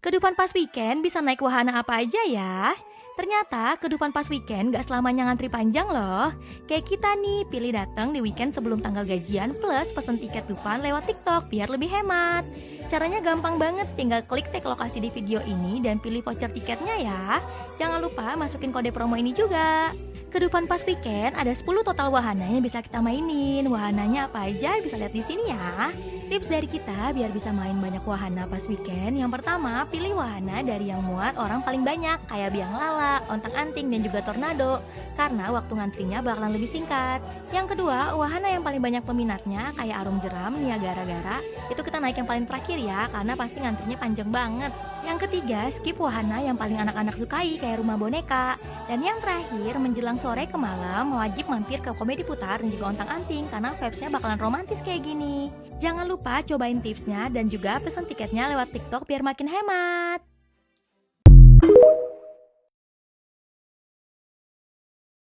Ke Dufan pas weekend bisa naik wahana apa aja ya? Ternyata ke Dufan pas weekend gak selamanya ngantri panjang loh. Kayak kita nih, pilih datang di weekend sebelum tanggal gajian plus pesen tiket Dufan lewat TikTok biar lebih hemat. Caranya gampang banget, tinggal klik tag lokasi di video ini dan pilih voucher tiketnya ya. Jangan lupa masukin kode promo ini juga. Ke Dufan pas weekend ada 10 total wahana yang bisa kita mainin. Wahananya apa aja bisa lihat di sini ya. Tips dari kita biar bisa main banyak wahana pas weekend. Yang pertama, pilih wahana dari yang muat orang paling banyak, kayak biang lala, ontang-anting, dan juga tornado. Karena waktu ngantrinya bakalan lebih singkat. Yang kedua, wahana yang paling banyak peminatnya, kayak arum jeram, niagara-gara, itu kita naik yang paling terakhir ya, karena pasti ngantrinya panjang banget. Yang ketiga, skip wahana yang paling anak-anak sukai, kayak rumah boneka. Dan yang terakhir, menjelang sore ke malam, wajib mampir ke komedi putar dan juga ontang-anting, karena vibes-nya bakalan romantis kayak gini. Jangan lupa cobain tipsnya dan juga pesen tiketnya lewat TikTok biar makin hemat.